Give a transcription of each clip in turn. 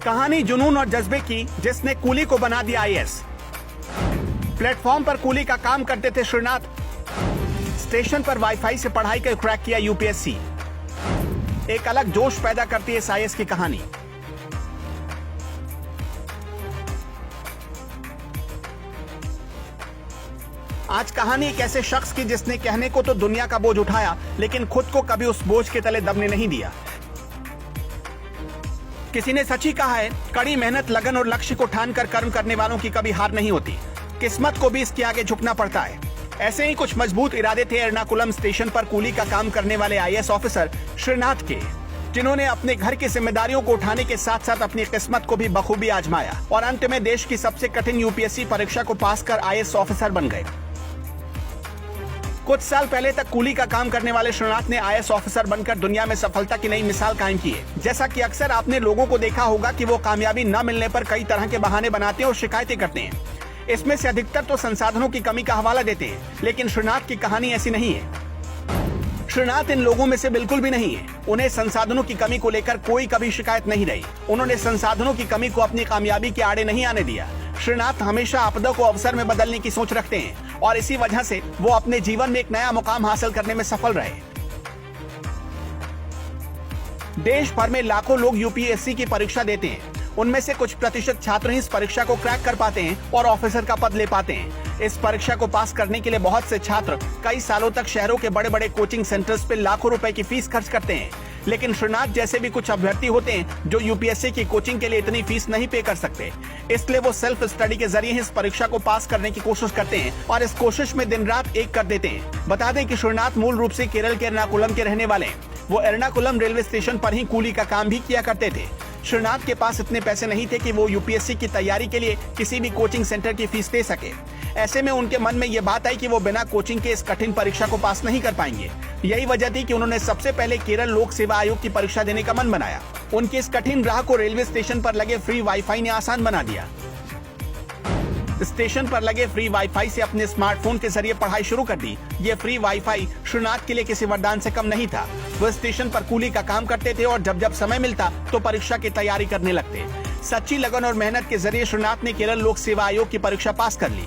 कहानी जुनून और जज्बे की जिसने कूली को बना दिया आईएएस। प्लेटफॉर्म पर कूली का काम करते थे श्रीनाथ। स्टेशन पर वाईफाई से पढ़ाई कर क्रैक किया यूपीएससी। एक अलग जोश पैदा करती है इस आईएएस की कहानी। आज कहानी एक ऐसे शख्स की जिसने कहने को तो दुनिया का बोझ उठाया, लेकिन खुद को कभी उस बोझ के तले दबने नहीं दिया। किसी ने सच ही कहा है, कड़ी मेहनत, लगन और लक्ष्य को ठान कर कर्म करने वालों की कभी हार नहीं होती। किस्मत को भी इसके आगे झुकना पड़ता है। ऐसे ही कुछ मजबूत इरादे थे एर्नाकुलम स्टेशन पर कूली का काम करने वाले आईएएस ऑफिसर श्रीनाथ के, जिन्होंने अपने घर की जिम्मेदारियों को उठाने के साथ साथ अपनी किस्मत को भी बखूबी आजमाया और अंत में देश की सबसे कठिन यूपीएससी परीक्षा को पास कर आईएएस ऑफिसर बन गए। कुछ साल पहले तक कूली का काम करने वाले श्रीनाथ ने आईएएस ऑफिसर बनकर दुनिया में सफलता की नई मिसाल कायम की है। जैसा कि अक्सर आपने लोगों को देखा होगा कि वो कामयाबी न मिलने पर कई तरह के बहाने बनाते हैं और शिकायतें करते हैं। इसमें से अधिकतर तो संसाधनों की कमी का हवाला देते हैं, लेकिन श्रीनाथ की कहानी ऐसी नहीं है। श्रीनाथ इन लोगों में से बिल्कुल भी नहीं है। उन्हें संसाधनों की कमी को लेकर कोई कभी शिकायत नहीं रही। उन्होंने संसाधनों की कमी को अपनी कामयाबी के आड़े नहीं आने दिया। श्रीनाथ हमेशा आपदा को अवसर में बदलने की सोच रखते हैं और इसी वजह से वो अपने जीवन में एक नया मुकाम हासिल करने में सफल रहे। देश भर में लाखों लोग यूपीएससी की परीक्षा देते हैं। उनमें से कुछ प्रतिशत छात्र ही इस परीक्षा को क्रैक कर पाते हैं और ऑफिसर का पद ले पाते हैं। इस परीक्षा को पास करने के लिए बहुत से छात्र कई सालों तक शहरों के बड़े बड़े कोचिंग सेंटर्स पे लाखों रुपए की फीस खर्च करते हैं। लेकिन श्रीनाथ जैसे भी कुछ अभ्यर्थी होते हैं जो यूपीएससी की कोचिंग के लिए इतनी फीस नहीं पे कर सकते, इसलिए वो सेल्फ स्टडी के जरिए इस परीक्षा को पास करने की कोशिश करते हैं और इस कोशिश में दिन रात एक कर देते हैं। बता दें कि श्रीनाथ मूल रूप से केरल के एर्नाकुलम के रहने वाले हैं। वो एर्नाकुलम रेलवे स्टेशन पर ही कूली का काम भी किया करते थे। श्रीनाथ के पास इतने पैसे नहीं थे कि वो यूपीएससी की तैयारी के लिए किसी भी कोचिंग सेंटर की फीस दे सके। ऐसे में उनके मन में ये बात आई कि वो बिना कोचिंग के इस कठिन परीक्षा को पास नहीं कर पाएंगे। यही वजह थी कि उन्होंने सबसे पहले केरल लोक सेवा आयोग की परीक्षा देने का मन बनाया। उनके इस कठिन राह को रेलवे स्टेशन पर लगे फ्री वाईफाई ने आसान बना दिया। स्टेशन पर लगे फ्री वाईफाई से अपने स्मार्टफोन के जरिए पढ़ाई शुरू कर दी। ये फ्री वाईफाई श्रीनाथ के लिए किसी वरदान से कम नहीं था। वह स्टेशन पर कूली का काम करते थे और जब समय मिलता तो परीक्षा की तैयारी करने लगते। सच्ची लगन और मेहनत के जरिए श्रीनाथ ने केरल लोक सेवा आयोग की परीक्षा पास कर ली।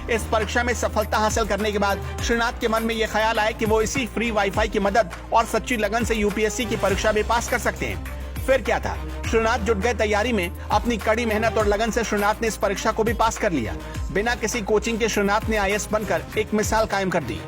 इस परीक्षा में सफलता हासिल करने के बाद श्रीनाथ के मन में यह ख्याल आया कि वो इसी फ्री वाईफाई की मदद और सच्ची लगन से यूपीएससी की परीक्षा भी पास कर सकते हैं। फिर क्या था, श्रीनाथ जुट गए तैयारी में। अपनी कड़ी मेहनत और लगन से श्रीनाथ ने इस परीक्षा को भी पास कर लिया। बिना किसी कोचिंग के श्रीनाथ ने आईएएस बनकर एक मिसाल कायम कर दी।